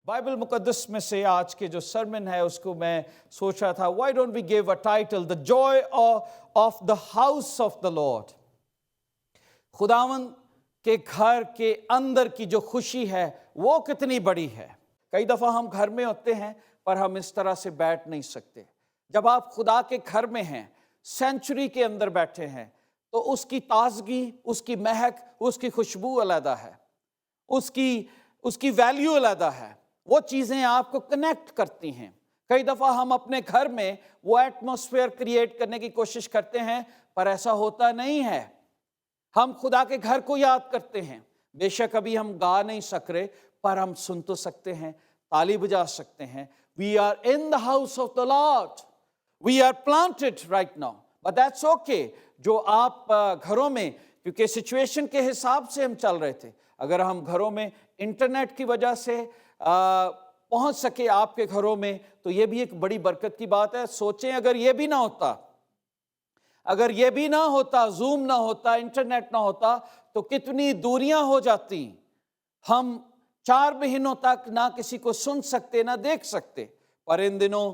Bible मुकद्दस में से आज के जो सरमन है उसको मैं सोच रहा था, why don't we give a title, the joy of the house of the lord. खुदावन के घर के अंदर की जो खुशी है वो कितनी बड़ी है। कई दफ़ा हम घर में होते हैं पर हम इस तरह से बैठ नहीं सकते। जब आप खुदा के घर में हैं, सेंचुरी के अंदर बैठे हैं, तो उसकी ताजगी, उसकी महक, उसकी खुशबू अलग है, उसकी वैल्यू अलग है। वो चीज़ें आपको कनेक्ट करती हैं। कई दफ़ा हम अपने घर में वो एटमॉस्फेयर क्रिएट करने की कोशिश करते हैं पर ऐसा होता नहीं है। हम खुदा के घर को याद करते हैं। बेशक अभी हम गा नहीं सक रहे पर हम सुन तो सकते हैं, ताली बजा सकते हैं। We are in the house of the lord, we are planted right now, but that's okay. जो आप घरों में, क्योंकि सिचुएशन के हिसाब से हम चल रहे थे, अगर हम घरों में इंटरनेट की वजह से पहुंच सके आपके घरों में, तो ये भी एक बड़ी बरकत की बात है। सोचें अगर ये भी ना होता, अगर ये भी ना होता, जूम ना होता, इंटरनेट ना होता, तो कितनी दूरियां हो जाती। हम 4 महीनों तक ना किसी को सुन सकते ना देख सकते। पर इन दिनों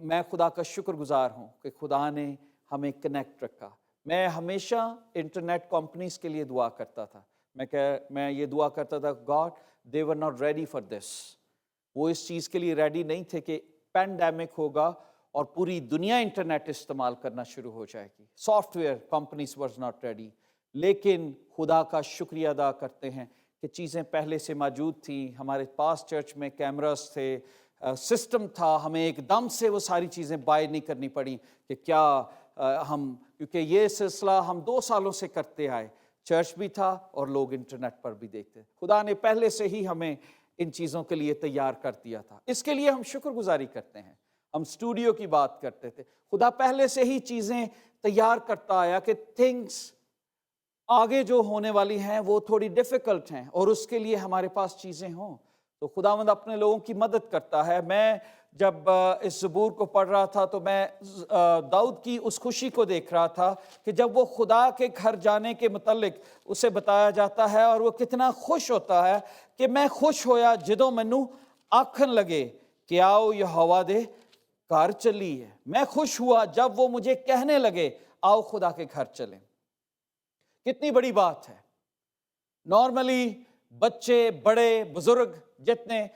मैं खुदा का शुक्रगुजार हूं कि खुदा ने हमें कनेक्ट रखा। मैं हमेशा इंटरनेट कंपनीज के लिए दुआ करता था। मैं ये दुआ करता था, God they were not ready for this. वो इस चीज़ के लिए रेडी नहीं थे कि पैंडेमिक होगा और पूरी दुनिया इंटरनेट इस्तेमाल करना शुरू हो जाएगी। Software companies were not ready. लेकिन खुदा का शुक्रिया अदा करते हैं कि चीज़ें पहले से मौजूद थी। हमारे पास चर्च में कैमरास थे, सिस्टम था। हमें एकदम से वो सारी चीज़ें बाय नहीं करनी पड़ी कि क्या क्योंकि ये सिलसिला हम 2 सालों से करते आए। चर्च भी था और लोग इंटरनेट पर भी देखते। खुदा ने पहले से ही हमें इन चीज़ों के लिए तैयार कर दिया था। इसके लिए हम शुक्रगुजारी करते हैं। हम स्टूडियो की बात करते थे, खुदा पहले से ही चीज़ें तैयार करता आया कि थिंग्स आगे जो होने वाली हैं वो थोड़ी डिफ़िकल्ट हैं और उसके लिए हमारे पास चीज़ें हों। तो खुदावंद अपने लोगों की मदद करता है। मैं जब इस ज़बूर को पढ़ रहा था तो मैं दाऊद की उस खुशी को देख रहा था कि जब वो खुदा के घर जाने के मुतल्लिक उसे बताया जाता है और वो कितना खुश होता है कि मैं खुश होया जदों मैनू आखन लगे कि आओ यहोवा दे घर चलिए। मैं खुश हुआ जब वो मुझे कहने लगे आओ खुदा के घर चलें। कितनी बड़ी बात है। नॉर्मली बच्चे, बड़े, बुजुर्ग जितने,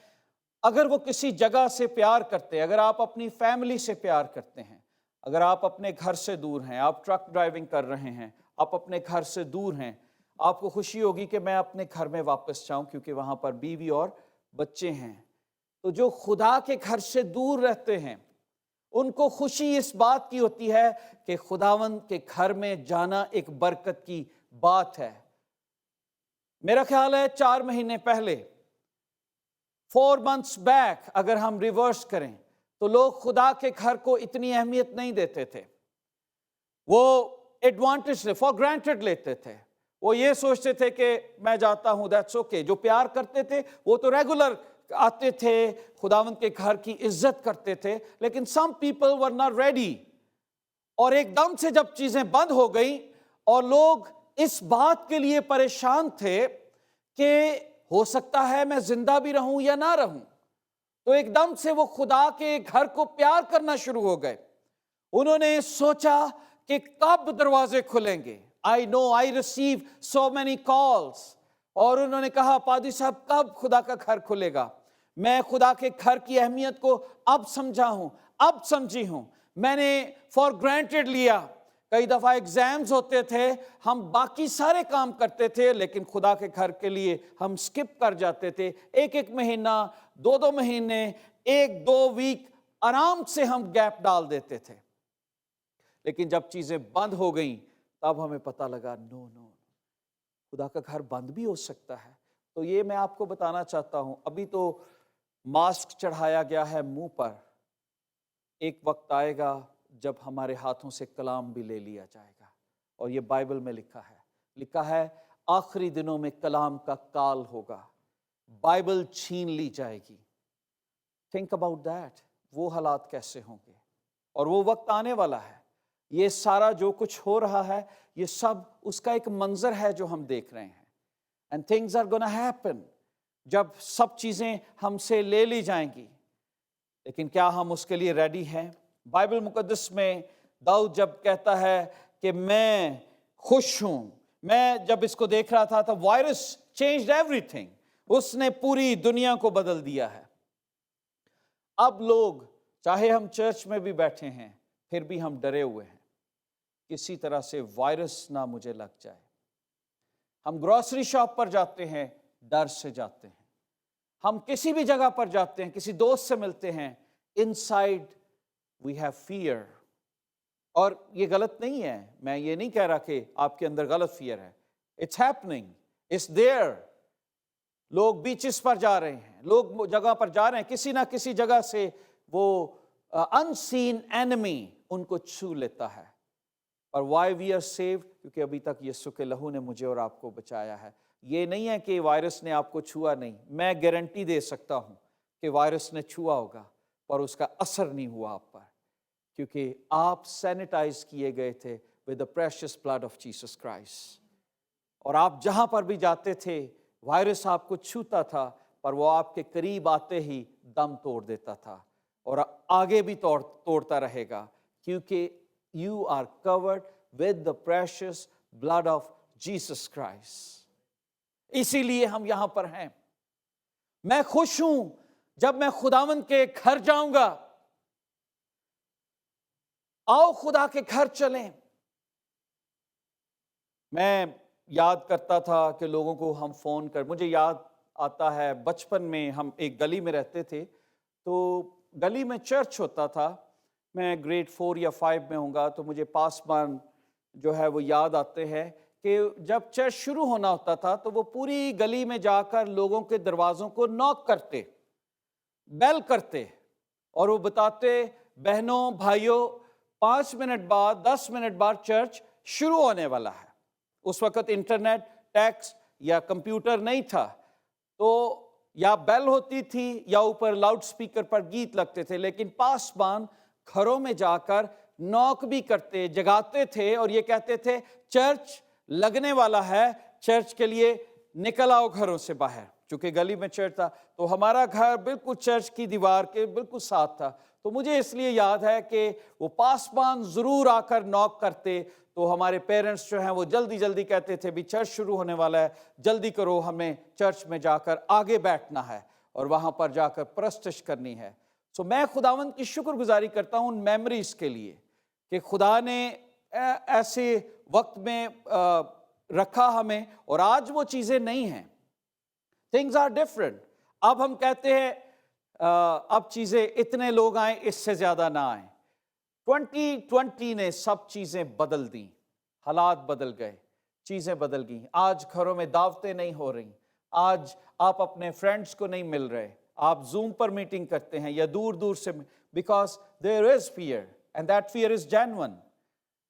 अगर वो किसी जगह से प्यार करते हैं, अगर आप अपनी फैमिली से प्यार करते हैं, अगर आप अपने घर से दूर हैं, आप ट्रक ड्राइविंग कर रहे हैं, आप अपने घर से दूर हैं, आपको खुशी होगी कि मैं अपने घर में वापस जाऊं क्योंकि वहां पर बीवी और बच्चे हैं। तो जो खुदा के घर से दूर रहते हैं उनको खुशी इस बात की होती है कि खुदावंद के घर में जाना एक बरकत की बात है। मेरा ख्याल है 4 महीने पहले, 4 months बैक, अगर हम रिवर्स करें तो लोग खुदा के घर को इतनी अहमियत नहीं देते थे। वो एडवांटेज से फॉर ग्रांटेड लेते थे। वो ये सोचते थे कि मैं जाता हूं, दैट्स ओके। जो प्यार करते थे वो तो रेगुलर आते थे, खुदावंद के घर की इज्जत करते थे। लेकिन some people were not ready, और एकदम से जब चीजें बंद हो गई और लोग इस बात के लिए परेशान थे कि हो सकता है मैं जिंदा भी रहूं या ना रहूं, तो एकदम से वो खुदा के घर को प्यार करना शुरू हो गए। उन्होंने सोचा कि कब दरवाजे खुलेंगे। I know I receive so many calls, और उन्होंने कहा पादी साहब कब खुदा का घर खुलेगा। मैं खुदा के घर की अहमियत को अब समझा हूं, अब समझी हूं। मैंने फॉर ग्रांटेड लिया। कई दफा एग्जाम्स होते थे, हम बाकी सारे काम करते थे लेकिन खुदा के घर के लिए हम स्किप कर जाते थे। 1 महीना, 2 महीने, 1-2 वीक आराम से हम गैप डाल देते थे। लेकिन जब चीजें बंद हो गई तब हमें पता लगा नो, खुदा का घर बंद भी हो सकता है। तो ये मैं आपको बताना चाहता हूं। अभी तो मास्क चढ़ाया गया है मुंह पर, एक वक्त आएगा जब हमारे हाथों से कलाम भी ले लिया जाएगा। और ये बाइबल में लिखा है आखिरी दिनों में कलाम का काल होगा, बाइबल छीन ली जाएगी। Think about that. वो हालात कैसे होंगे, और वो वक्त आने वाला है। ये सारा जो कुछ हो रहा है ये सब उसका एक मंजर है जो हम देख रहे हैं। And things are gonna happen. جب سب چیزیں ہم سے لے لی جائیں گی، لیکن کیا ہم اس کے لیے ریڈی ہیں؟ بائبل مقدس میں داؤد جب کہتا ہے کہ میں خوش ہوں، میں جب اس کو دیکھ رہا تھا وائرس چینجڈ ایوری تھنگ، اس نے پوری دنیا کو بدل دیا ہے۔ اب لوگ چاہے ہم چرچ میں بھی بیٹھے ہیں پھر بھی ہم ڈرے ہوئے ہیں، کسی طرح سے وائرس نہ مجھے لگ جائے۔ ہم گروسری شاپ پر جاتے ہیں، ڈر سے جاتے ہیں۔ ہم کسی بھی جگہ پر جاتے ہیں، کسی دوست سے ملتے ہیں، انسائیڈ وی ہیو فیئر۔ اور یہ غلط نہیں ہے، میں یہ نہیں کہہ رہا کہ آپ کے اندر غلط فیئر ہے، اٹس ہیپننگ، اٹس دیئر۔ لوگ بیچز پر جا رہے ہیں، لوگ جگہ پر جا رہے ہیں، کسی نہ کسی جگہ سے وہ انسین اینمی ان کو چھو لیتا ہے۔ اور وائی وی آر سیو، کیونکہ ابھی تک یسوع کے لہو نے مجھے اور آپ کو بچایا ہے۔ یہ نہیں ہے کہ وائرس نے آپ کو چھوا نہیں، میں گارنٹی دے سکتا ہوں کہ وائرس نے چھوا ہوگا پر اس کا اثر نہیں ہوا آپ پر، کیونکہ آپ سینیٹائز کیے گئے تھے with the precious blood of Jesus Christ۔ اور آپ جہاں پر بھی جاتے تھے وائرس آپ کو چھوتا تھا پر وہ آپ کے قریب آتے ہی دم توڑ دیتا تھا، اور آگے بھی توڑتا رہے گا، کیونکہ you are covered with the precious blood of Jesus Christ۔ اسی لیے ہم یہاں پر ہیں۔ میں خوش ہوں جب میں خداوند کے گھر جاؤں گا۔ آؤ خدا کے گھر چلیں۔ میں یاد کرتا تھا کہ لوگوں کو ہم فون کر، مجھے یاد آتا ہے بچپن میں ہم ایک گلی میں رہتے تھے، تو گلی میں چرچ ہوتا تھا۔ میں گریڈ 4 یا 5 میں ہوں گا، تو مجھے پاسبان جو ہے وہ یاد آتے ہیں کہ جب چرچ شروع ہونا ہوتا تھا تو وہ پوری گلی میں جا کر لوگوں کے دروازوں کو ناک کرتے، بیل کرتے، اور وہ بتاتے بہنوں بھائیوں 5 منٹ بعد 10 منٹ بعد چرچ شروع ہونے والا ہے۔ اس وقت انٹرنیٹ، ٹیکس یا کمپیوٹر نہیں تھا، تو یا بیل ہوتی تھی یا اوپر لاؤڈ سپیکر پر گیت لگتے تھے، لیکن پاسبان گھروں میں جا کر نوک بھی کرتے، جگاتے تھے اور یہ کہتے تھے چرچ لگنے والا ہے، چرچ کے لیے نکل آؤ گھروں سے باہر۔ چونکہ گلی میں چرچ تھا تو ہمارا گھر بالکل چرچ کی دیوار کے بالکل ساتھ تھا، تو مجھے اس لیے یاد ہے کہ وہ پاسبان ضرور آ کر نوک کرتے، تو ہمارے پیرنٹس جو ہیں وہ جلدی جلدی کہتے تھے بھی چرچ شروع ہونے والا ہے، جلدی کرو، ہمیں چرچ میں جا کر آگے بیٹھنا ہے اور وہاں پر جا کر پرستش کرنی ہے۔ سو میں خداوند کی شکر گزاری کرتا ہوں ان میموریز کے لیے کہ خدا نے ایسے وقت میں رکھا ہمیں، اور آج وہ چیزیں نہیں ہیں۔ things are different۔ اب ہم کہتے ہیں اب چیزیں اتنے لوگ آئیں، اس سے زیادہ نہ آئیں۔ 2020 نے سب چیزیں بدل دیں، حالات بدل گئے، چیزیں بدل گئیں۔ آج گھروں میں دعوتیں نہیں ہو رہی، آج آپ اپنے فرینڈس کو نہیں مل رہے، آپ زوم پر میٹنگ کرتے ہیں یا دور دور سے، because there is fear and that fear is genuine۔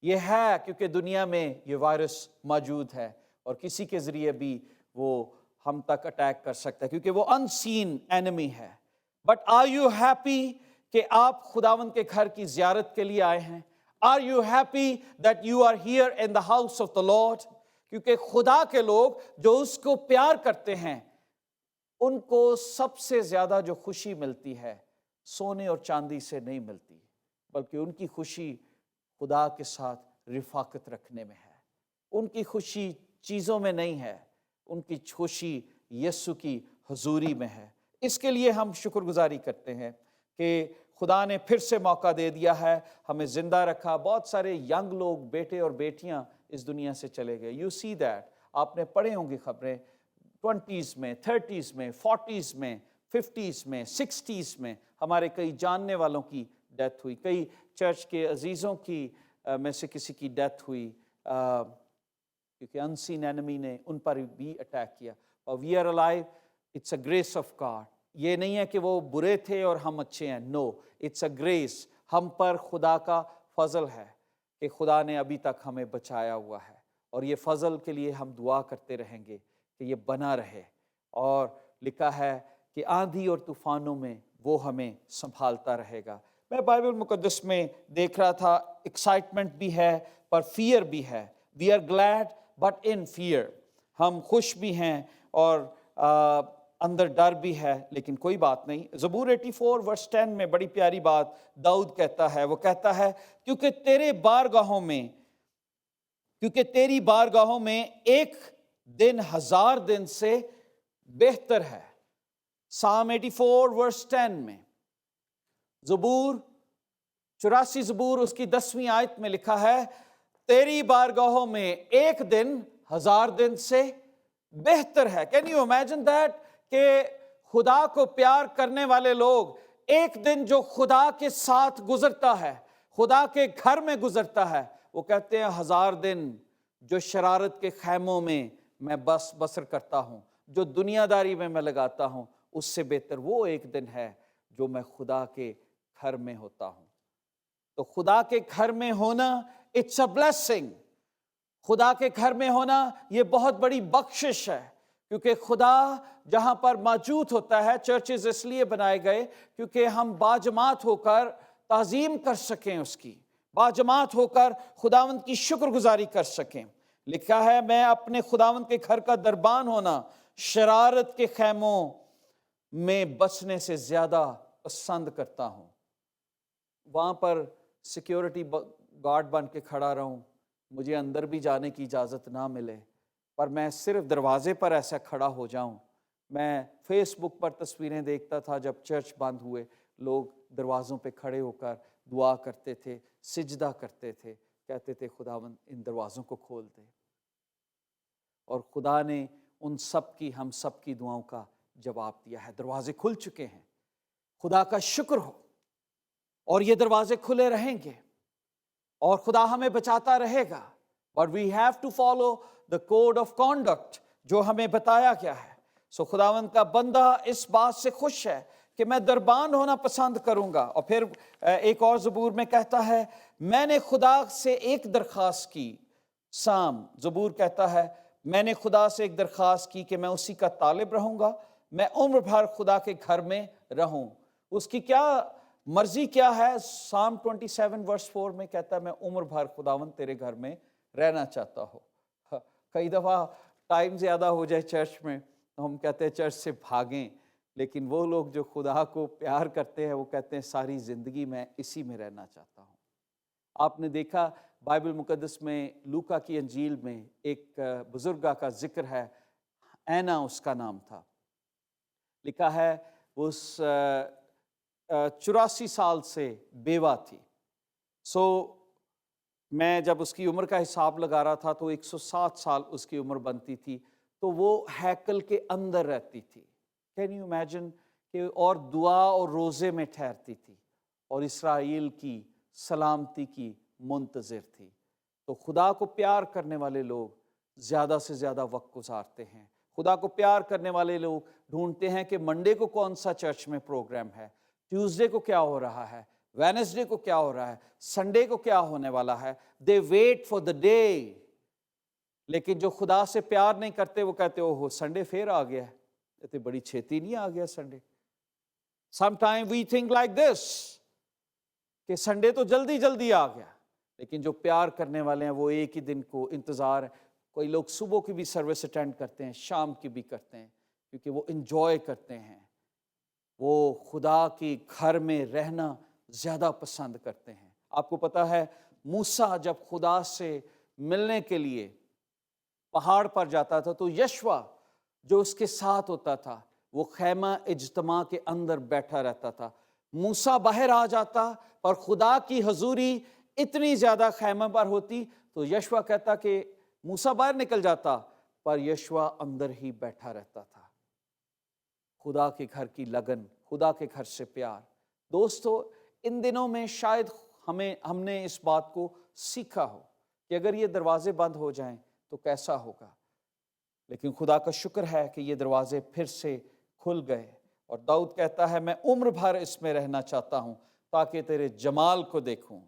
یہ ہے کیونکہ دنیا میں یہ وائرس موجود ہے اور کسی کے ذریعے بھی وہ ہم تک اٹیک کر سکتا ہے، کیونکہ وہ unseen enemy ہے۔ But are you happy کہ آپ خداوند کے گھر کی زیارت کے لیے آئے ہیں؟ Are you happy that you are here in the house of the Lord؟ کیونکہ خدا کے لوگ جو اس کو پیار کرتے ہیں ان کو سب سے زیادہ جو خوشی ملتی ہے سونے اور چاندی سے نہیں ملتی، بلکہ ان کی خوشی خدا کے ساتھ رفاقت رکھنے میں ہے۔ ان کی خوشی چیزوں میں نہیں ہے، ان کی خوشی یسوع کی حضوری میں ہے۔ اس کے لیے ہم شکر گزاری کرتے ہیں کہ خدا نے پھر سے موقع دے دیا ہے، ہمیں زندہ رکھا۔ بہت سارے ینگ لوگ، بیٹے اور بیٹیاں اس دنیا سے چلے گئے۔ یو سی دیٹ، آپ نے پڑھے ہوں گی خبریں، 20s میں، 30s میں، 40s میں، 50s میں، 60s میں ہمارے کئی جاننے والوں کی ڈیتھ ہوئی، کئی چرچ کے عزیزوں کی میں سے کسی کی ڈیتھ ہوئی، کیونکہ انسین اینمی نے ان پر بھی اٹیک کیا۔ اور we are alive, it's a grace of God. یہ نہیں ہے کہ وہ برے تھے اور ہم اچھے ہیں، نو، اٹس اے گریس۔ ہم پر خدا کا فضل ہے کہ خدا نے ابھی تک ہمیں بچایا ہوا ہے، اور یہ فضل کے لیے ہم دعا کرتے رہیں گے کہ یہ بنا رہے۔ اور لکھا ہے کہ آندھی اور طوفانوں میں وہ ہمیں سنبھالتا رہے گا۔ میں بائبل مقدس میں دیکھ رہا تھا، ایکسائٹمنٹ بھی ہے پر فیئر بھی ہے۔ We are glad but in fear, ہم خوش بھی ہیں اور اندر ڈر بھی ہے، لیکن کوئی بات نہیں۔ زبور 84 ورس 10 میں بڑی پیاری بات داؤد کہتا ہے، وہ کہتا ہے کیونکہ تیری بارگاہوں میں ایک دن 1000 دن سے بہتر ہے۔ Psalm 84 ورس 10 میں، زبور 84 زبور اس کی 10ویں آیت میں لکھا ہے، تیری بارگاہوں میں ایک دن 1000 دن سے بہتر ہے۔ Can you imagine that؟ کہ خدا کو پیار کرنے والے لوگ ایک دن جو خدا کے ساتھ گزرتا ہے، خدا کے گھر میں گزرتا ہے، وہ کہتے ہیں 1000 دن جو شرارت کے خیموں میں میں بسر کرتا ہوں، جو دنیا داری میں لگاتا ہوں، اس سے بہتر وہ ایک دن ہے جو میں خدا کے گھر میں ہوتا ہوں۔ تو خدا کے گھر میں ہونا اٹس اے بلیسنگ۔ خدا کے گھر میں ہونا یہ بہت بڑی بخشش ہے، کیونکہ خدا جہاں پر موجود ہوتا ہے، چرچز اس لیے بنائے گئے کیونکہ ہم باجماعت ہو کر تعظیم کر سکیں، اس کی باجماعت ہو کر خداوند کی شکر گزاری کر سکیں۔ لکھا ہے میں اپنے خداوند کے گھر کا دربان ہونا شرارت کے خیموں میں بسنے سے زیادہ پسند کرتا ہوں۔ وہاں پر سیکیورٹی گارڈ بن کے کھڑا رہوں، مجھے اندر بھی جانے کی اجازت نہ ملے، پر میں صرف دروازے پر ایسا کھڑا ہو جاؤں۔ میں فیس بک پر تصویریں دیکھتا تھا جب چرچ بند ہوئے، لوگ دروازوں پہ کھڑے ہو کر دعا کرتے تھے، سجدہ کرتے تھے، کہتے تھے خداوند ان دروازوں کو کھول دے۔ اور خدا نے ان سب کی، ہم سب کی دعاؤں کا جواب دیا ہے۔ دروازے کھل چکے ہیں، خدا کا شکر ہو، اور یہ دروازے کھلے رہیں گے، اور خدا ہمیں بچاتا رہے گا۔ But we have to follow the code of conduct جو ہمیں بتایا گیا ہے۔ سو خداوند کا بندہ اس بات سے خوش ہے کہ میں دربان ہونا پسند کروں گا۔ اور پھر ایک اور زبور میں کہتا ہے میں نے خدا سے ایک درخواست کی۔ سام زبور کہتا ہے میں نے خدا سے ایک درخواست کی کہ میں اسی کا طالب رہوں گا، میں عمر بھر خدا کے گھر میں رہوں۔ اس کی کیا مرضی کیا ہے؟ سام 27 ورس 4 میں کہتا ہے میں عمر بھر خداوند تیرے گھر میں رہنا چاہتا ہوں۔ کئی دفعہ ٹائم زیادہ ہو جائے چرچ میں تو ہم کہتے ہیں چرچ سے بھاگیں، لیکن وہ لوگ جو خدا کو پیار کرتے ہیں وہ کہتے ہیں ساری زندگی میں اسی میں رہنا چاہتا ہوں۔ آپ نے دیکھا بائبل مقدس میں لوکا کی انجیل میں ایک بزرگہ کا ذکر ہے، اینا اس کا نام تھا۔ لکھا ہے اس 84 سال سے بیوہ تھی۔ میں جب اس کی عمر کا حساب لگا رہا تھا تو 107 سال اس کی عمر بنتی تھی، تو وہ ہیکل کے اندر رہتی تھی۔ کین یو امیجن کہ اور دعا اور روزے میں ٹھہرتی تھی اور اسرائیل کی سلامتی کی منتظر تھی۔ تو خدا کو پیار کرنے والے لوگ زیادہ سے زیادہ وقت گزارتے ہیں۔ خدا کو پیار کرنے والے لوگ ڈھونڈتے ہیں کہ منڈے کو کون سا چرچ میں پروگرام ہے، ٹیوزڈے کو کیا ہو رہا ہے، وینسڈے کو کیا ہو رہا ہے، سنڈے کو کیا ہونے والا ہے۔ They wait for the day. لیکن جو خدا سے پیار نہیں کرتے وہ کہتے اوہ سنڈے پھر آ گیا ہے، اتنی بڑی چھیتی نہیں آ گیا Sunday. Some time we think like this کہ سنڈے تو جلدی جلدی آ گیا، لیکن جو پیار کرنے والے ہیں وہ ایک ہی دن کو انتظار ہے۔ کوئی لوگ صبح کی بھی سروس اٹینڈ کرتے ہیں، شام کی بھی کرتے ہیں، کیونکہ وہ انجوائے کرتے ہیں، وہ خدا کی گھر میں رہنا زیادہ پسند کرتے ہیں۔ آپ کو پتا ہے موسیٰ جب خدا سے ملنے کے لیے پہاڑ پر جاتا تھا تو یشوع جو اس کے ساتھ ہوتا تھا وہ خیمہ اجتماع کے اندر بیٹھا رہتا تھا۔ موسیٰ باہر آ جاتا پر خدا کی حضوری اتنی زیادہ خیمہ پر ہوتی تو یشوع کہتا کہ موسیٰ باہر نکل جاتا، پر یشوع اندر ہی بیٹھا رہتا تھا۔ خدا کے گھر کی لگن، خدا کے گھر سے پیار۔ دوستو ان دنوں میں شاید ہم نے اس بات کو سیکھا ہو کہ اگر یہ دروازے بند ہو جائیں تو کیسا ہوگا، لیکن خدا کا شکر ہے کہ یہ دروازے پھر سے کھل گئے، اور داؤد کہتا ہے میں عمر بھر اس میں رہنا چاہتا ہوں تاکہ تیرے جمال کو دیکھوں۔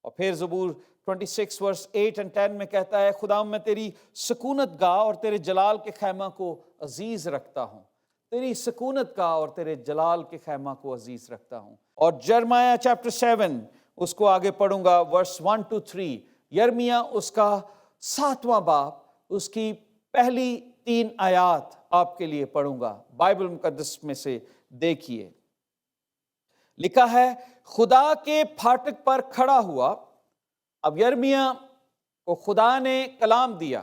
اور پھر زبور 26 ورس 8 اور 10 میں کہتا ہے خدا میں تیری سکونت گاہ اور تیرے جلال کے خیمہ کو عزیز رکھتا ہوں، تیری سکونت گاہ اور تیرے جلال کے خیمہ کو عزیز رکھتا ہوں۔ اور جرمیہ چیپٹر 7 اس کو آگے پڑھوں گا ورس 1 to 3۔ یرمیہ اس کا 7واں باب اس کی پہلی 3 آیات آپ کے لیے پڑھوں گا بائبل مقدس میں سے. دیکھیے لکھا ہے خدا کے پھاٹک پر کھڑا ہوا. اب یرمیہ کو خدا نے کلام دیا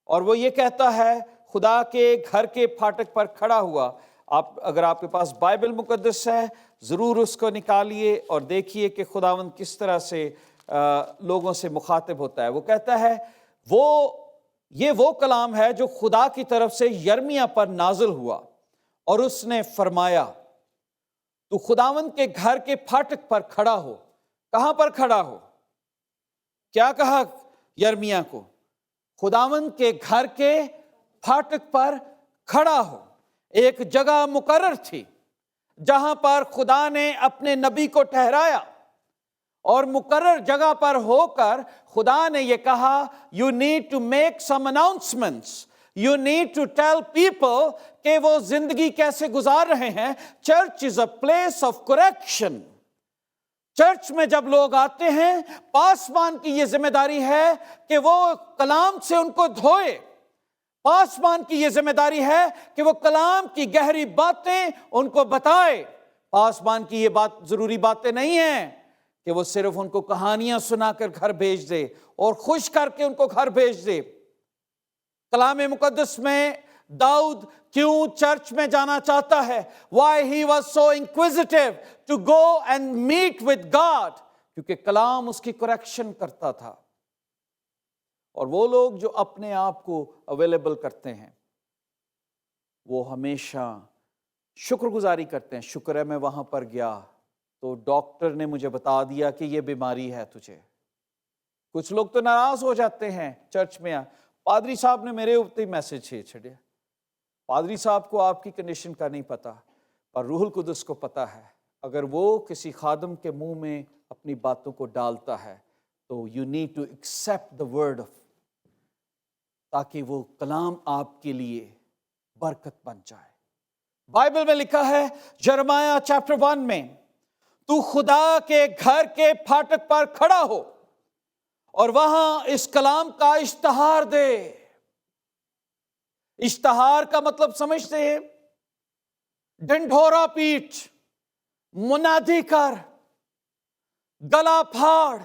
اور وہ یہ کہتا ہے خدا کے گھر کے پھاٹک پر کھڑا ہوا. اگر آپ کے پاس بائبل مقدس ہے ضرور اس کو نکالیے اور دیکھیے کہ خداوند کس طرح سے لوگوں سے مخاطب ہوتا ہے. وہ کہتا ہے یہ وہ کلام ہے جو خدا کی طرف سے یرمیہ پر نازل ہوا اور اس نے فرمایا تو خداوند کے گھر کے پھاٹک پر کھڑا ہو. کہاں پر کھڑا ہو؟ کیا کہا یرمیہ کو؟ خداوند کے گھر کے پھاٹک پر کھڑا ہو. ایک جگہ مقرر تھی جہاں پر خدا نے اپنے نبی کو ٹھہرایا اور مقرر جگہ پر ہو کر خدا نے یہ کہا you need to make some announcements, you need to tell people کہ وہ زندگی کیسے گزار رہے ہیں. Church is a place of correction. Church میں جب لوگ آتے ہیں پاسبان کی یہ ذمہ داری ہے کہ وہ کلام سے ان کو دھوئے. پاسبان کی یہ ذمہ داری ہے کہ وہ کلام کی گہری باتیں ان کو بتائے. پاسبان کی یہ ضروری باتیں نہیں ہیں کہ وہ صرف ان کو کہانیاں سنا کر گھر بھیج دے اور خوش کر کے ان کو گھر بھیج دے. کلام مقدس میں داؤد کیوں چرچ میں جانا چاہتا ہے؟ Why he was so inquisitive to go and meet with God؟ کیونکہ کلام اس کی کریکشن کرتا تھا. اور وہ لوگ جو اپنے آپ کو اویلیبل کرتے ہیں وہ ہمیشہ شکر گزاری کرتے ہیں. شکر ہے میں وہاں پر گیا تو ڈاکٹر نے مجھے بتا دیا کہ یہ بیماری ہے تجھے. کچھ لوگ تو ناراض ہو جاتے ہیں چرچ میں. پادری صاحب نے میرے اوپر میسج چھڑیا. پادری صاحب کو آپ کی کنڈیشن کا نہیں پتا پر روح القدس کو پتا ہے. اگر وہ کسی خادم کے منہ میں اپنی باتوں کو ڈالتا ہے تو you need to accept the word of, تاکہ وہ کلام آپ کے لیے برکت بن جائے. بائبل میں لکھا ہے یرمیہ چیپٹر 1 میں تو خدا کے گھر کے پھاٹک پر کھڑا ہو اور وہاں اس کلام کا اشتہار دے. اشتہار کا مطلب سمجھتے ہیں؟ ڈنڈورا پیٹ، منادی کر، گلا پھاڑ،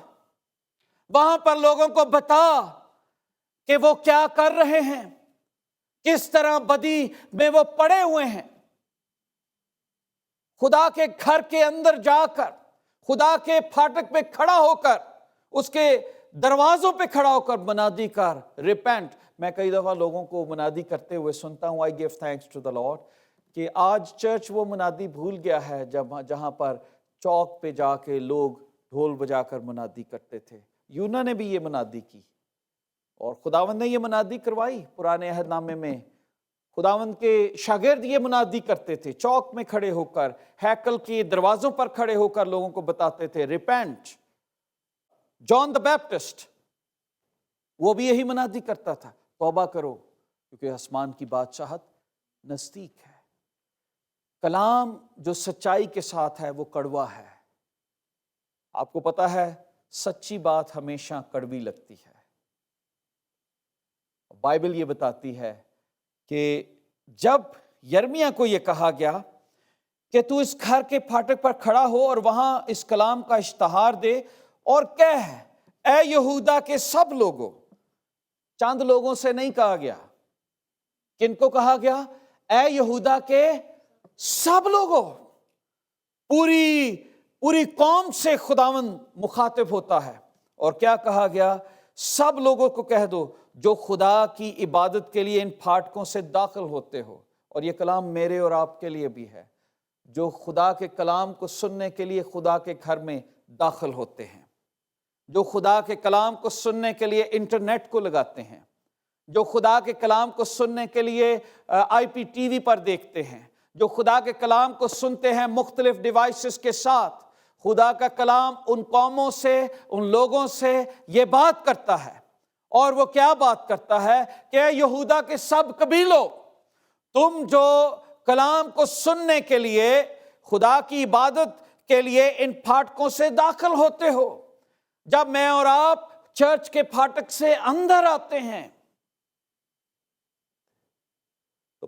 وہاں پر لوگوں کو بتا کہ وہ کیا کر رہے ہیں، کس طرح بدی میں وہ پڑے ہوئے ہیں. خدا کے گھر کے اندر جا کر، خدا کے پھاٹک پہ کھڑا ہو کر، اس کے دروازوں پہ کھڑا ہو کر منادی کر، ریپینٹ. میں کئی دفعہ لوگوں کو منادی کرتے ہوئے سنتا ہوں I give thanks to the Lord کہ آج چرچ وہ منادی بھول گیا ہے جہاں پر چوک پہ جا کے لوگ ڈھول بجا کر منادی کرتے تھے. یونا نے بھی یہ منادی کی اور خداوند نے یہ منادی کروائی. پرانے عہد نامے میں خداوند کے شاگرد یہ منادی کرتے تھے، چوک میں کھڑے ہو کر، ہیکل کے دروازوں پر کھڑے ہو کر لوگوں کو بتاتے تھے ریپینٹ. جان دا بیپٹسٹ وہ بھی یہی منادی کرتا تھا، توبہ کرو کیونکہ آسمان کی بادشاہت نزدیک ہے. کلام جو سچائی کے ساتھ ہے وہ کڑوا ہے. آپ کو پتا ہے سچی بات ہمیشہ کڑوی لگتی ہے. بائبل یہ بتاتی ہے کہ جب یرمیہ کو یہ کہا گیا کہ تو اس گھر کے پھاٹک پر کھڑا ہو اور وہاں اس کلام کا اشتہار دے اور کہہ اے یہودا کے سب لوگوں. چند لوگوں سے نہیں کہا گیا. کن کو کہا گیا؟ اے یہودا کے سب لوگوں. پوری قوم سے خداوند مخاطب ہوتا ہے. اور کیا کہا گیا؟ سب لوگوں کو کہہ دو جو خدا کی عبادت کے لیے ان پھاٹکوں سے داخل ہوتے ہو. اور یہ کلام میرے اور آپ کے لیے بھی ہے جو خدا کے کلام کو سننے کے لیے خدا کے گھر میں داخل ہوتے ہیں، جو خدا کے کلام کو سننے کے لیے انٹرنیٹ کو لگاتے ہیں، جو خدا کے کلام کو سننے کے لیے آئی پی ٹی وی پر دیکھتے ہیں، جو خدا کے کلام کو سنتے ہیں مختلف ڈیوائسز کے ساتھ. خدا کا کلام ان قوموں سے، ان لوگوں سے یہ بات کرتا ہے. اور وہ کیا بات کرتا ہے کہ اے یہودا کے سب قبیلوں، تم جو کلام کو سننے کے لیے، خدا کی عبادت کے لیے ان پھاٹکوں سے داخل ہوتے ہو. جب میں اور آپ چرچ کے پھاٹک سے اندر آتے ہیں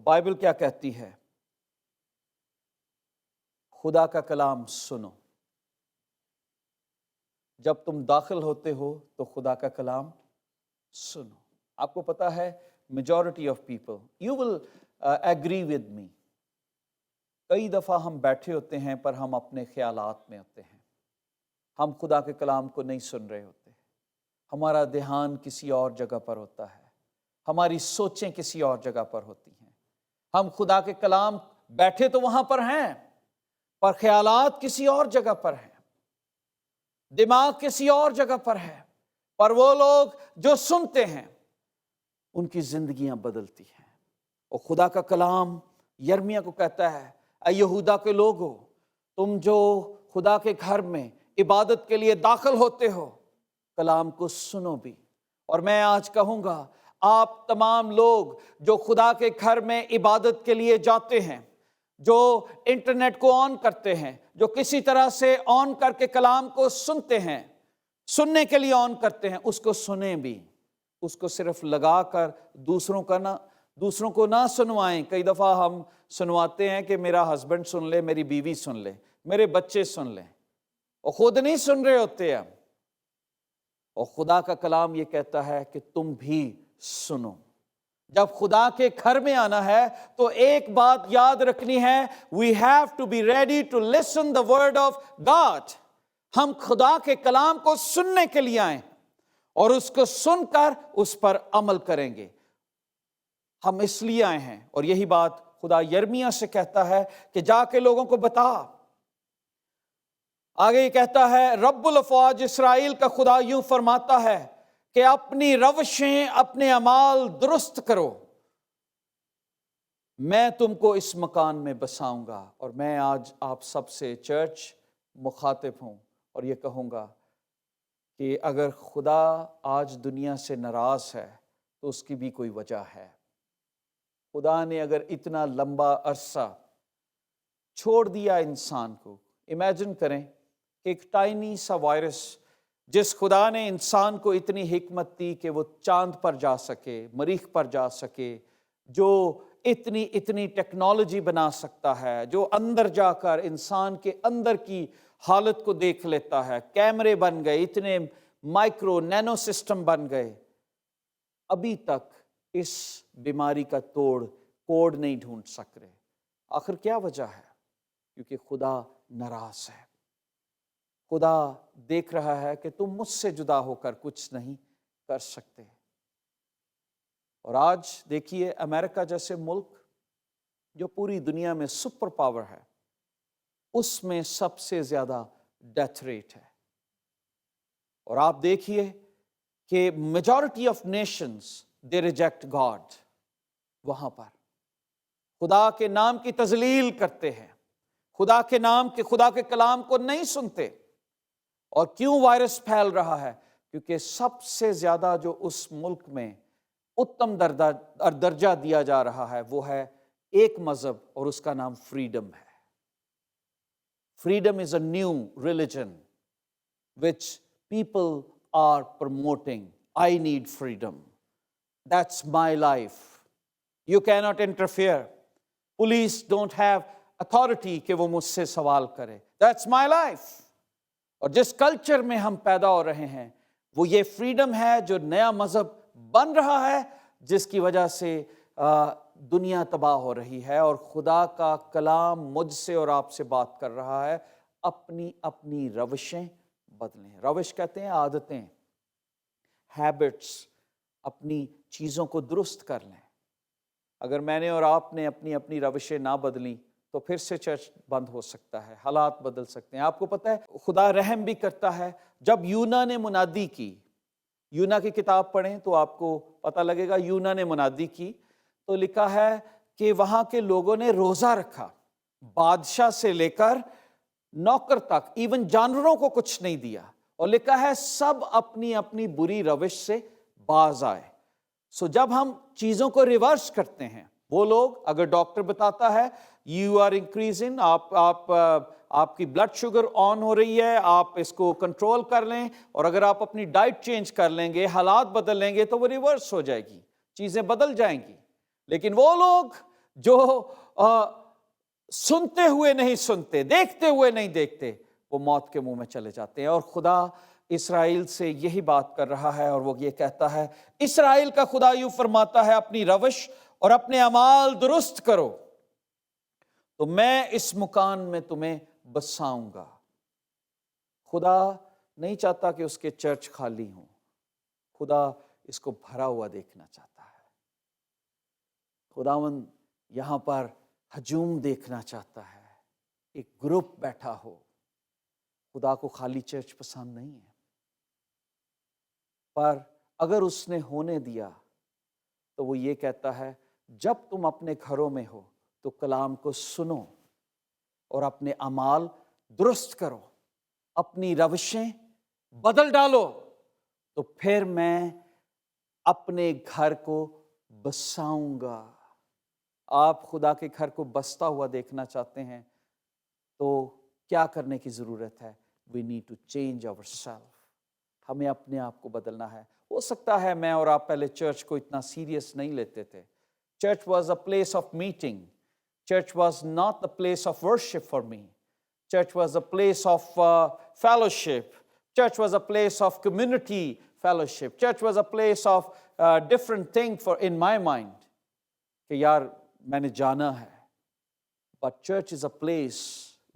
بائبل کیا کہتی ہے؟ خدا کا کلام سنو۔ جب تم داخل ہوتے ہو تو خدا کا کلام سنو۔ آپ کو پتا ہے majority of people, you will agree with me, کئی دفعہ ہم بیٹھے ہوتے ہیں پر ہم اپنے خیالات میں ہوتے ہیں، ہم خدا کے کلام کو نہیں سن رہے ہوتے، ہمارا دھیان کسی اور جگہ پر ہوتا ہے، ہماری سوچیں کسی اور جگہ پر ہوتی ہیں، ہم خدا کے کلام بیٹھے تو وہاں پر ہیں پر خیالات کسی اور جگہ پر ہیں، دماغ کسی اور جگہ پر ہے، پر وہ لوگ جو سنتے ہیں ان کی زندگیاں بدلتی ہیں۔ اور خدا کا کلام یرمیہ کو کہتا ہے، اے یہودا کے لوگو، تم جو خدا کے گھر میں عبادت کے لیے داخل ہوتے ہو، کلام کو سنو بھی۔ اور میں آج کہوں گا، آپ تمام لوگ جو خدا کے گھر میں عبادت کے لیے جاتے ہیں، جو انٹرنیٹ کو آن کرتے ہیں، جو کسی طرح سے آن کر کے کلام کو سنتے ہیں، سننے کے لیے آن کرتے ہیں، اس کو سنیں بھی، اس کو صرف لگا کر دوسروں کو نہ سنوائیں۔ کئی دفعہ ہم سنواتے ہیں کہ میرا ہسبینڈ سن لے، میری بیوی سن لے، میرے بچے سن لیں، اور خود نہیں سن رہے ہوتے ہیں۔ اور خدا کا کلام یہ کہتا ہے کہ تم بھی سنو۔ جب خدا کے گھر میں آنا ہے تو ایک بات یاد رکھنی ہے، we have to be ready to listen the word of God۔ ہم خدا کے کلام کو سننے کے لیے آئیں اور اس کو سن کر اس پر عمل کریں گے۔ ہم اس لیے آئے ہیں، اور یہی بات خدا یرمیہ سے کہتا ہے کہ جا کے لوگوں کو بتا۔ آگے یہ کہتا ہے، رب الافواج اسرائیل کا خدا یوں فرماتا ہے کہ اپنی روشیں، اپنے اعمال درست کرو، میں تم کو اس مکان میں بساؤں گا۔ اور میں آج آپ سب سے چرچ مخاطب ہوں اور یہ کہوں گا کہ اگر خدا آج دنیا سے ناراض ہے تو اس کی بھی کوئی وجہ ہے۔ خدا نے اگر اتنا لمبا عرصہ چھوڑ دیا انسان کو، امیجن کریں کہ ایک ٹائنی سا وائرس، جس خدا نے انسان کو اتنی حکمت دی کہ وہ چاند پر جا سکے، مریخ پر جا سکے، جو اتنی ٹیکنالوجی بنا سکتا ہے، جو اندر جا کر انسان کے اندر کی حالت کو دیکھ لیتا ہے، کیمرے بن گئے، اتنے مائکرو نینو سسٹم بن گئے، ابھی تک اس بیماری کا کوڈ نہیں ڈھونڈ سک رہے۔ آخر کیا وجہ ہے؟ کیونکہ خدا ناراض ہے۔ خدا دیکھ رہا ہے کہ تم مجھ سے جدا ہو کر کچھ نہیں کر سکتے۔ اور آج دیکھیے، امریکہ جیسے ملک جو پوری دنیا میں سپر پاور ہے، اس میں سب سے زیادہ ڈیتھ ریٹ ہے۔ اور آپ دیکھیے کہ majority of nations they reject God, وہاں پر خدا کے نام کی تذلیل کرتے ہیں، خدا کے کلام کو نہیں سنتے۔ اور کیوں وائرس پھیل رہا ہے؟ کیونکہ سب سے زیادہ جو اس ملک میں اتم درجہ دیا جا رہا ہے وہ ہے ایک مذہب، اور اس کا نام فریڈم ہے۔ Freedom is a new religion which people are promoting. I need freedom. That's my life. You cannot interfere. Police don't have authority کہ وہ مجھ سے سوال کرے. That's my life. اور جس کلچر میں ہم پیدا ہو رہے ہیں وہ یہ فریڈم ہے جو نیا مذہب بن رہا ہے، جس کی وجہ سے دنیا تباہ ہو رہی ہے۔ اور خدا کا کلام مجھ سے اور آپ سے بات کر رہا ہے، اپنی روشیں بدلیں۔ روش کہتے ہیں عادتیں، ہیبٹس، اپنی چیزوں کو درست کر لیں۔ اگر میں نے اور آپ نے اپنی روشیں نہ بدلیں تو پھر سے چرچ بند ہو سکتا ہے، حالات بدل سکتے ہیں۔ آپ کو پتہ ہے خدا رحم بھی کرتا ہے۔ جب یونا نے منادی کی، یونا کی کتاب پڑھیں تو آپ کو پتہ لگے گا، یونا نے منادی کی تو لکھا ہے کہ وہاں کے لوگوں نے روزہ رکھا، بادشاہ سے لے کر نوکر تک، ایون جانوروں کو کچھ نہیں دیا، اور لکھا ہے سب اپنی بری روش سے باز آئے۔ سو جب ہم چیزوں کو ریورس کرتے ہیں، وہ لوگ، اگر ڈاکٹر بتاتا ہے یو آر انکریزنگ، آپ کی بلڈ شوگر آن ہو رہی ہے، آپ اس کو کنٹرول کر لیں، اور اگر آپ اپنی ڈائٹ چینج کر لیں گے، حالات بدل لیں گے تو وہ ریورس ہو جائے گی، چیزیں بدل جائیں گی۔ لیکن وہ لوگ जो सुनते हुए नहीं सुनते, देखते हुए नहीं देखते, वो मौत के मुंह में चले जाते हैं। और खुदा इस्राएल से यही बात कर रहा है, और वो ये कहता है, इस्राएल का खुदा यूं फरमाता है, अपनी रविश और अपने अमाल दुरुस्त करो तो मैं इस मकान में तुम्हें बसाऊंगा। खुदा नहीं चाहता कि उसके चर्च खाली हों, खुदा इसको भरा हुआ देखना चाहता है। खुदावन यहां पर हजूम देखना चाहता है, एक ग्रुप बैठा हो। खुदा को खाली चर्च पसंद नहीं है, पर अगर उसने होने दिया तो वो ये कहता है, जब तुम अपने घरों में हो तो कलाम को सुनो और अपने अमाल दुरुस्त करो, अपनी रविशें बदल डालो, तो फिर मैं अपने घर को बसाऊंगा। आप खुदा के घर को बसता हुआ देखना चाहते हैं तो क्या करने की ज़रूरत है? We need to change our self. हमें अपने आप को बदलना है। हो सकता है मैं और आप पहले चर्च को इतना सीरियस नहीं लेते थे। Church was a place of meeting, church was not the place of worship for me, church was a place of fellowship, church was a place of community fellowship, church was a place of different thing for in my mind कि यार मैंने जाना है। But church is a place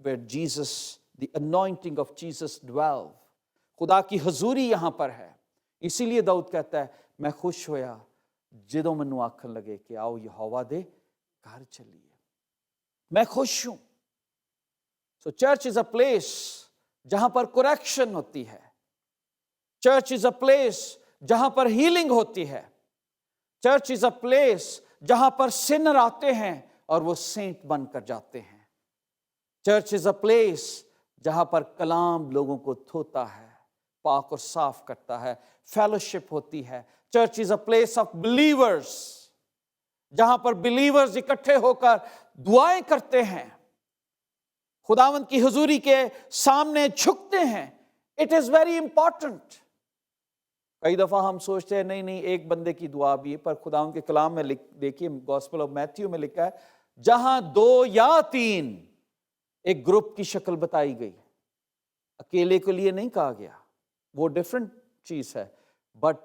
where Jesus, the anointing of Jesus dwell। खुदा की हजूरी यहाँ पर है। इसीलिए दाऊद कहता है, मैं खुश होया ਜਦੋਂ ਮੈਨੂੰ ਆਖਣ लगे कि आओ यहोवा दे घर चलिए, मैं खुश हूँ। So church is a place जहां पर करेक्शन होती है, चर्च इज अ प्लेस जहां पर हीलिंग होती है, चर्च इज अ प्लेस जहां पर सिनर आते हैं और वो सेंट बनकर जाते हैं, चर्च इज अ प्लेस जहां पर कलाम लोगों को धोता है, पाक और साफ करता है, फेलोशिप होती है। Church is a place of believers जहां पर बिलीवर्स इकट्ठे होकर दुआएं करते हैं, खुदावंद की हुजूरी के सामने झुकते हैं। It is very important. कई दफा हम सोचते हैं नहीं नहीं एक बंदे की दुआ भी है, पर खुदावंद के कलाम में देखिए गॉस्पेल ऑफ मैथ्यू में लिखा है, जहां 2 या 3 एक ग्रुप की शक्ल बताई गई, अकेले के लिए नहीं कहा गया, वो डिफरेंट चीज है, बट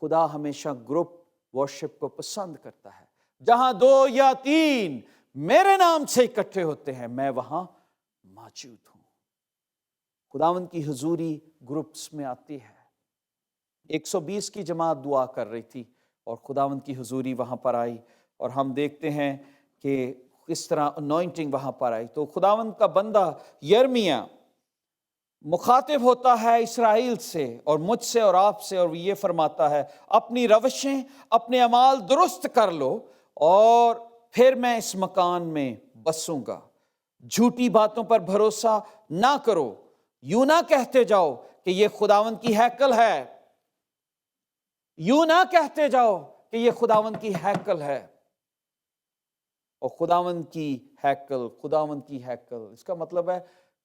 खुदा हमेशा ग्रुप वर्शिप को पसंद करता है। जहां 2 या 3 मेरे नाम से इकट्ठे होते हैं, मैं वहां मौजूद हूं। खुदावंद की हुजूरी ग्रुप्स में आती है। 120 की जमात दुआ कर रही थी और खुदावंद की हुजूरी वहां पर आई, और हम देखते हैं कि किस तरह अनॉइंटिंग वहां पर आई। तो खुदावंद का बंदा यिर्मयाह मुखातिब होता है इस्राएल से और मुझसे और आपसे, और ये फरमाता है, अपनी रविशें अपने अमाल दुरुस्त कर लो और फिर मैं इस मकान में बसूंगा। झूठी बातों पर भरोसा ना करो, यूं ना कहते जाओ कि ये खुदावंद की हैकल है, यूं ना कहते जाओ कि ये खुदावंद की हैकल है। और खुदावंद की हैकल, खुदावंद की हैकल, इसका मतलब है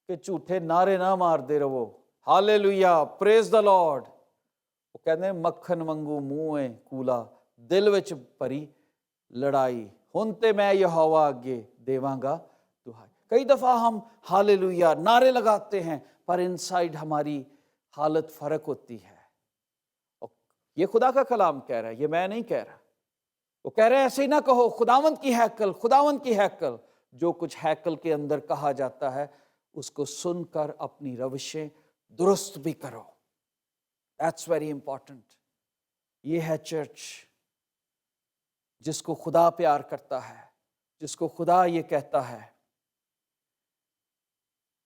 कि झूठे नारे ना मारते रहो। Hallelujah, praise the Lord. वो कहते हैं मक्खन वांगू मूँह है कूला, दिल विच भरी लड़ाई, हुण ते मैं यहोवा अगे देवांगा दुहाई। कई दफा हम हालेलुया नारे लगाते हैं, पर इनसाइड हमारी हालत फर्क होती है। और ये खुदा का कलाम कह रहा है, ये मैं नहीं कह रहा। वो कह रहे हैं ऐसे ही ना कहो, खुदावंद की हैकल, खुदावंद की हैकल। जो कुछ हैकल के अंदर कहा जाता है उसको सुनकर अपनी रविशें दुरुस्त भी करो। That's very important. ये है चर्च जिसको खुदा प्यार करता है, जिसको खुदा ये कहता है,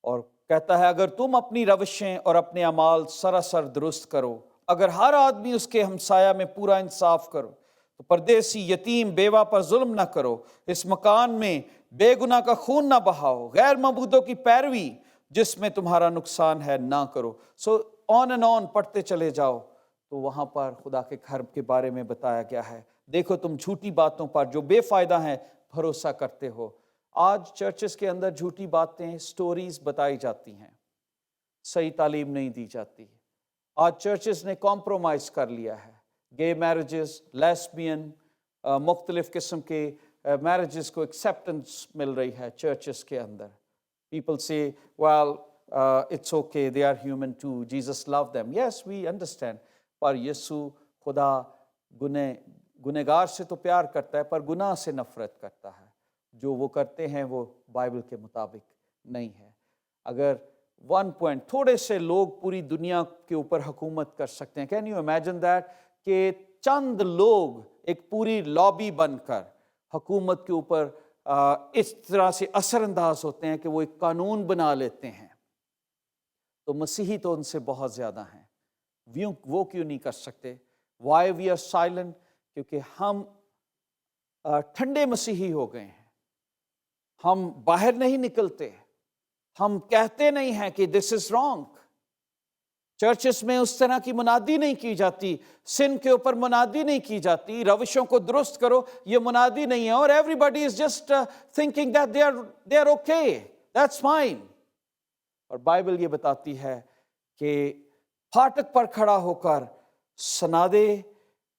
और कहता है अगर तुम अपनी रविशें और अपने अमाल सरासर दुरुस्त करो, अगर हर आदमी उसके हमसाया में पूरा इंसाफ करो, तो परदेसी यतीम बेवा पर जुल्म ना करो, इस मकान में बेगुनाह का खून ना बहाओ, गैर मबूदों की पैरवी जिसमें तुम्हारा नुकसान है ना करो। सो ऑन एंड ऑन पढ़ते चले जाओ, तो वहां पर खुदा के घर के बारे में बताया गया है। देखो तुम झूठी बातों पर जो बेफायदा हैं भरोसा करते हो। आज चर्चेस के अंदर झूठी बातें, स्टोरीज बताई जाती हैं, सही तालीम नहीं दी जाती। आज चर्चेस ने कॉम्प्रोमाइज कर लिया है, गे मैरिजेस, लेस्बियन, मुख्तलिफ किस्म के मैरिजेस को एक्सेप्टेंस मिल रही है चर्चेस के अंदर. People say, well, it's okay, they are human too, Jesus loved them. Yes, we understand. पर यीशु खुदा गुनहगार से तो प्यार करता है, पर गुनाह से नफरत करता है. जो वो करते हैं वो बाइबल के मुताबिक नहीं है. अगर 1 पॉइंट, थोड़े से लोग पूरी दुनिया के ऊपर हुकूमत कर सकते हैं. कैन यू इमेजिन दैट कि चंद लोग एक पूरी लॉबी बनकर हुकूमत के ऊपर इस तरह से असरअंदाज होते हैं कि वो एक कानून बना लेते हैं. तो मसीही तो उनसे बहुत ज़्यादा हैं. वो क्यों नहीं कर सकते? Why we are silent? क्योंकि हम ठंडे मसीही हो गए हैं. हम बाहर नहीं निकलते, हम कहते नहीं हैं कि दिस इज रॉन्ग. चर्चेस में उस तरह की मुनादी नहीं की जाती, सिन के ऊपर मुनादी नहीं की जाती, रविशों को दुरुस्त करो, ये मुनादी नहीं है. और everybody is just thinking that they are okay, that's fine. और बाइबल ये बताती है कि फाटक पर खड़ा होकर सुना दे,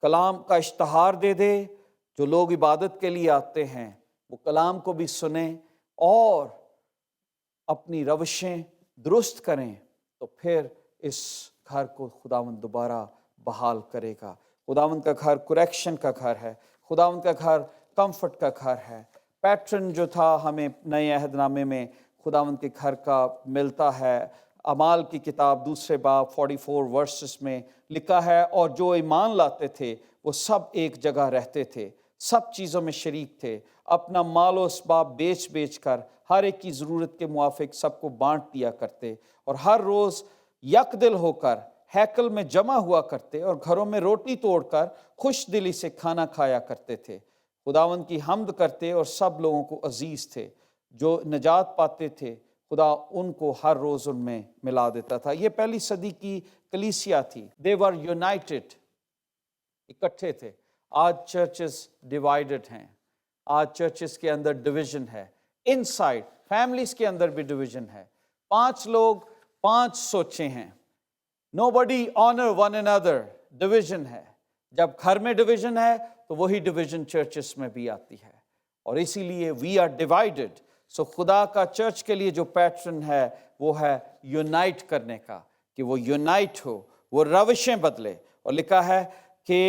कलाम का इश्तहार दे दे. जो लोग इबादत के लिए आते हैं वो कलाम को भी सुने और अपनी रविशें दुरुस्त करें, तो फिर इस घर को खुदावंद दोबारा बहाल करेगा. खुदावंद का घर कुरेक्शन का घर है, खुदावंद का घर कंफर्ट का घर है. पैटर्न जो था हमें नए अहदनामे में खुदावंद के घर का मिलता है. अमाल की किताब 2 बाब 44 वर्सेस में लिखा है, और जो ईमान लाते थे वो सब एक जगह रहते थे, सब चीज़ों में शरीक थे, अपना मालो असबाब बेच बेच कर हर एक की ज़रूरत के मुआफिक सबको बांट दिया करते, और हर रोज़ यकदिल होकर हैकल में जमा हुआ करते और घरों में रोटी तोड़कर खुश दिली से खाना खाया करते थे. खुदावंद की हम्द करते और सब लोगों को अजीज़ थे. जो नजात पाते थे खुदा उनको हर रोज़ उनमें मिला देता था. ये पहली सदी की कलीसिया थी. दे वर यूनाइटेड, इकट्ठे थे. आज चर्चेस डिवाइडेड हैं. आज चर्चेस के अंदर डिवीजन है. इनसाइड फैमिलीज के अंदर भी डिवीजन है. 5 लोग 5 सोचें हैं. Nobody honour one another, division है. जब घर में डिवीजन है तो वही डिवीजन चर्चेस में भी आती है. और इसीलिए वी आर डिवाइडेड. सो खुदा का चर्च के लिए जो पैटर्न है वो है यूनाइट करने का, कि वो यूनाइट हो, वो रविशें बदले. और लिखा है कि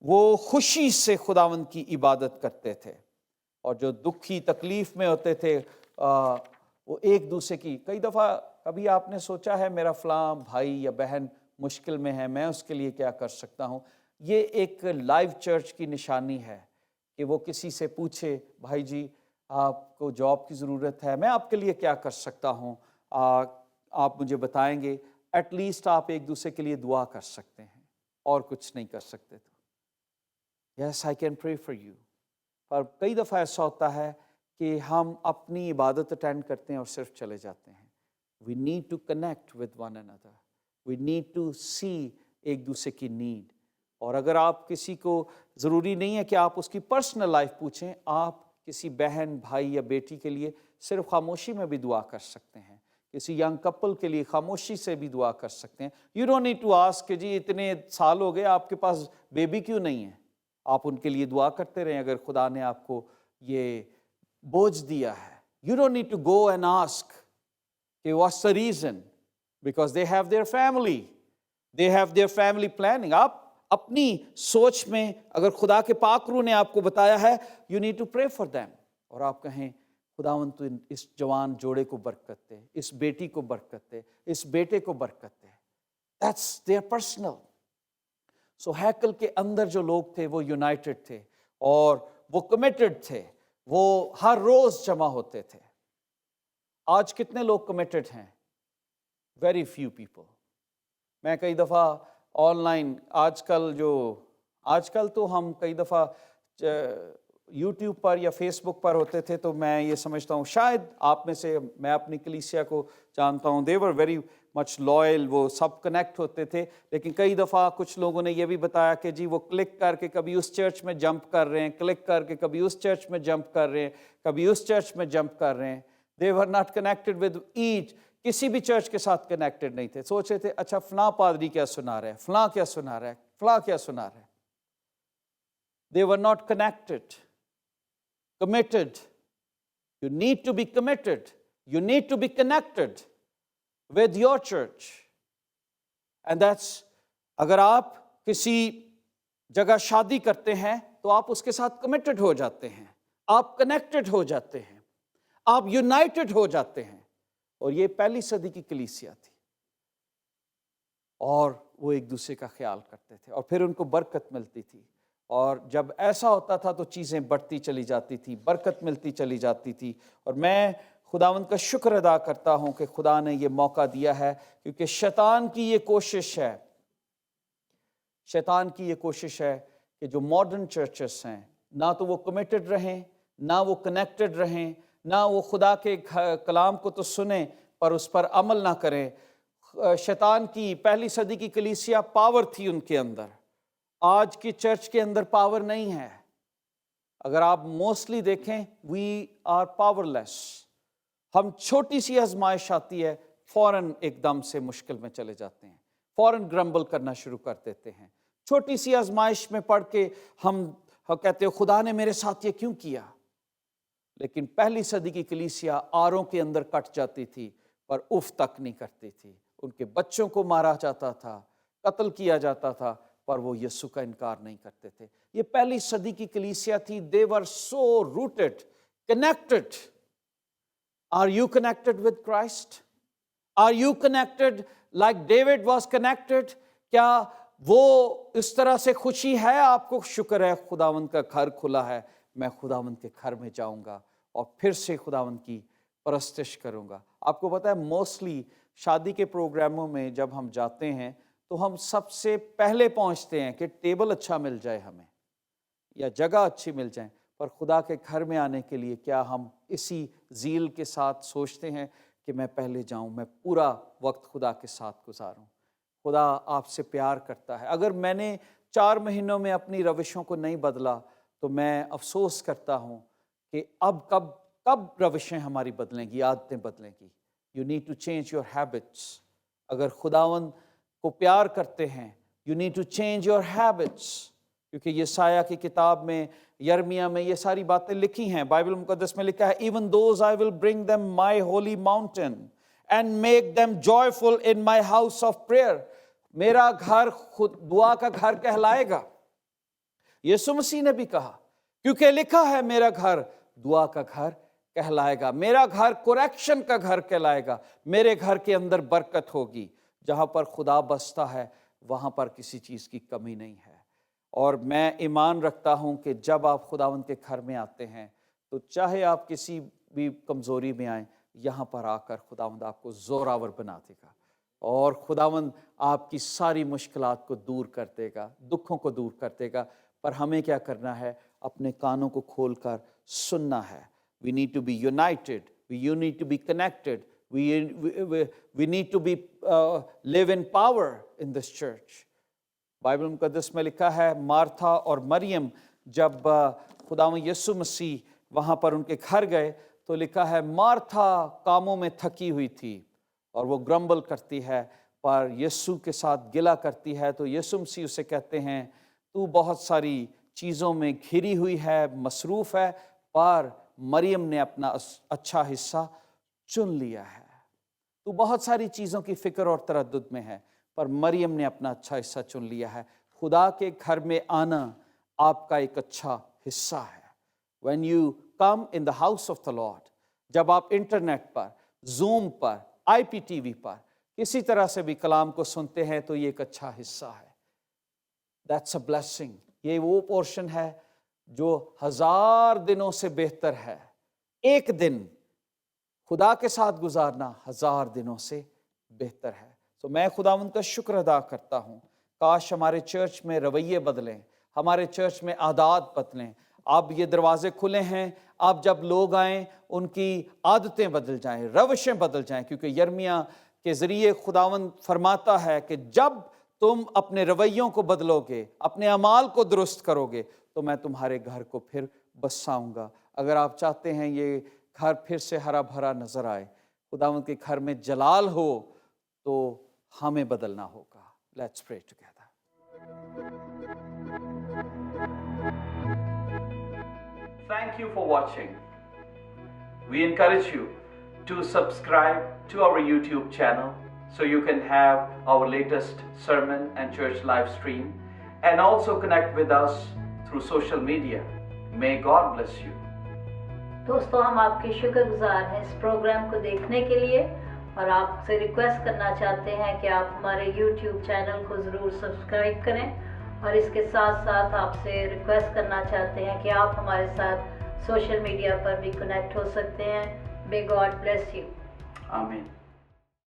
वो खुशी से खुदावंद की इबादत करते थे, और जो दुखी तकलीफ में होते थे वो एक दूसरे की. कई दफ़ा कभी आपने सोचा है मेरा फलां भाई या बहन मुश्किल में है, मैं उसके लिए क्या कर सकता हूँ? ये एक लाइव चर्च की निशानी है कि वो किसी से पूछे, भाई जी आपको जॉब की ज़रूरत है, मैं आपके लिए क्या कर सकता हूँ, आप मुझे बताएंगे. एटलीस्ट आप एक दूसरे के लिए दुआ कर सकते हैं, और कुछ नहीं कर सकते तो yes I can pray for you. पर कई दफ़ा ऐसा होता है कि हम अपनी इबादत अटेंड करते हैं और सिर्फ चले जाते हैं. We need to connect with one another, we need to see एक दूसरे की नीड. और अगर आप किसी को, ज़रूरी नहीं है कि आप उसकी पर्सनल लाइफ पूछें, आप किसी बहन भाई या बेटी के लिए सिर्फ खामोशी में भी दुआ कर सकते हैं. किसी यंग कपल के लिए खामोशी से भी दुआ कर सकते हैं. You don't need to ask कि जी इतने साल हो गए आपके पास बेबी क्यों नहीं है. आप उनके लिए दुआ करते रहें अगर खुदा ने आपको ये बोझ दिया है. You don't need to go and ask कि what's the reason, because they have their family, they have their family planning. आप अपनी सोच में अगर खुदा के पाक रूह ने आपको बताया है, you need to pray for them. और आप कहें खुदावंद तो इस जवान जोड़े को बरकत दे, इस बेटी को बरकत दे, इस बेटे को बरकत दे. That's their personal. सो हैकल के अंदर जो लोग थे वो यूनाइटेड थे और वो कमिटेड थे, वो हर रोज जमा होते थे. आज कितने लोग कमिटेड हैं? Very few people. मैं कई दफ़ा ऑनलाइन आजकल तो हम कई दफ़ा यूट्यूब पर या फेसबुक पर होते थे, तो मैं ये समझता हूँ शायद आप में से, मैं अपनी कलीसिया को जानता हूँ, दे वर वेरी मच लॉयल, वो सब कनेक्ट होते थे. लेकिन कई दफ़ा कुछ लोगों ने ये भी बताया कि जी वो क्लिक करके कभी उस चर्च में जंप कर रहे हैं, क्लिक करके कभी उस चर्च में जंप कर रहे हैं, कभी उस चर्च में जंप कर रहे हैं. They were not connected with each, किसी भी चर्च के साथ कनेक्टेड नहीं थे. सोच रहे थे अच्छा फलां पादरी क्या सुना रहा है, फलां क्या सुना रहा है, फलां क्या सुना रहा है. They were not connected. committed. You need to be committed. You need to be connected with your church. And that's, अगर आप किसी जगह शादी करते हैं तो आप उसके साथ कमिटेड हो जाते हैं, आप कनेक्टेड हो जाते हैं, आप यूनाइटेड हो जाते हैं. और ये पहली सदी की कलीसिया थी, और वो एक दूसरे का ख्याल करते थे, और फिर उनको बरकत मिलती थी. और जब ऐसा होता था तो चीज़ें बढ़ती चली जाती थी, बरकत मिलती चली जाती थी. और मैं खुदावंद का शुक्र अदा करता हूँ कि खुदा ने ये मौका दिया है, क्योंकि शैतान की ये कोशिश है, शैतान की ये कोशिश है कि जो मॉडर्न चर्चेस हैं, ना तो वो कमिटेड रहें, ना वो कनेक्टेड रहें, ना वो खुदा के कलाम को तो सुने पर उस पर अमल ना करें. शैतान की पहली सदी की कलीसिया पावर थी उनके अंदर, आज की चर्च के अंदर पावर नहीं है. अगर आप मोस्टली देखें, वी आर पावरलेस. हम छोटी सी आजमाइश आती है, फौरन एकदम से मुश्किल में चले जाते हैं, फौरन ग्रम्बल करना शुरू कर देते हैं. छोटी सी आजमाइश में पड़ के हम कहते हो खुदा ने मेरे साथ ये क्यों किया. लेकिन पहली सदी की कलीसिया आरों के अंदर कट जाती थी पर उफ तक नहीं करती थी. उनके बच्चों को मारा जाता था, कत्ल किया जाता था, पर वो यीशु का इनकार नहीं करते थे. ये पहली सदी की कलीसिया थी. They were so rooted, connected. Are you connected with Christ? Are you connected like David was connected? क्या वो इस तरह से खुशी है आपको? शुक्र है खुदावंद का घर खुला है, मैं खुदावंद के घर में जाऊंगा और फिर से खुदावंद की परस्तिश करूंगा. आपको पता है, मोस्टली शादी के प्रोग्रामों में जब हम जाते हैं तो हम सबसे पहले पहुंचते हैं कि टेबल अच्छा मिल जाए हमें, या जगह अच्छी मिल जाए. पर खुदा के घर में आने के लिए क्या हम इसी ज़ील के साथ सोचते हैं कि मैं पहले जाऊं, मैं पूरा वक्त खुदा के साथ गुजारूं? खुदा आपसे प्यार करता है. अगर मैंने 4 महीनों में अपनी रविशों को नहीं बदला तो मैं अफसोस करता हूं कि अब कब रविशें हमारी बदलेंगी, आदतें बदलेंगी. You need to change your habits. अगर खुदावंद को प्यार करते हैं, you need to change your habits. क्योंकि यशायाह की किताब में, यर्मिया में ये सारी बातें लिखी हैं. बाइबल मुकद्दस में लिखा है, even those I will bring them my Holi mountain and make them joyful in my house of prayer. मेरा घर खुद दुआ का घर कहलाएगा. यीशु मसीह ने भी कहा, क्योंकि लिखा है मेरा घर दुआ का घर कहलाएगा, मेरा घर कुरैक्शन का घर कहलाएगा, मेरे घर के अंदर बरकत होगी. जहां पर खुदा बसता है वहां पर किसी चीज़ की कमी नहीं है. और मैं ईमान रखता हूं कि जब आप खुदावंद के घर में आते हैं तो चाहे आप किसी भी कमज़ोरी में आए, यहाँ पर आकर खुदावंद आपको ज़ोरावर बना देगा और खुदावंद आपकी सारी मुश्किलात को दूर कर देगा, दुखों को दूर कर देगा. पर हमें क्या करना है? अपने कानों को खोलकर सुनना है. We need to be united, we need to be connected, we need to be live in power in this church. Bible मुकद्दस में लिखा है, मार्था और मरियम जब खुदावंद यीशु मसीह वहाँ पर उनके घर गए तो लिखा है, मार्था कामों में थकी हुई थी और वो ग्रम्बल करती है, पर यीशु के साथ गिला करती है. तो यीशु मसीह उसे कहते हैं, तू बहुत सारी चीज़ों में घिरी हुई है, मसरूफ़ है, पर मरियम ने अपना अच्छा हिस्सा चुन लिया है. तू बहुत सारी चीज़ों की फ़िक्र और तरद्दुद में है, पर मरियम ने अपना अच्छा हिस्सा चुन लिया है. खुदा के घर में आना आपका एक अच्छा हिस्सा है. When you come in the house of the Lord, जब आप इंटरनेट पर, जूम पर, IPTV पर किसी तरह से भी कलाम को सुनते हैं तो ये एक अच्छा हिस्सा है. That's a blessing. ये वो पोर्शन है जो 1000 दिनों से बेहतर है. एक दिन खुदा के साथ गुजारना 1000 दिनों से बेहतर है. तो मैं खुदावंद का शुक्र अदा करता हूँ. काश हमारे चर्च में रवैये बदलें, हमारे चर्च में आदत बदलें. अब ये दरवाजे खुले हैं, अब जब लोग आएँ उनकी आदतें बदल जाएं, रविशें बदल जाएं. क्योंकि यर्मिया के ज़रिए खुदावंद फरमाता है कि जब तुम अपने रवैयों को बदलोगे, अपने अमाल को दुरुस्त करोगे, तो मैं तुम्हारे घर को फिर बसाऊंगा. अगर आप चाहते हैं ये घर फिर से हरा भरा नजर आए, खुदावंद के घर में जलाल हो, तो हमें बदलना होगा. Let's pray together. Thank you for watching. We encourage you to subscribe to our YouTube channel so you can have our latest sermon and church live stream, and also connect with us through social media. May God bless you. दोस्तों, हम आपके शुक्रगुजार हैं इस programme को देखने के लिए, और आपसे रिक्वेस्ट करना चाहते हैं कि आप हमारे YouTube चैनल को ज़रूर सब्सक्राइब करें, और इसके साथ साथ आपसे रिक्वेस्ट करना चाहते हैं कि आप हमारे साथ सोशल मीडिया पर भी कनेक्ट हो सकते हैं. May God bless you. Amen.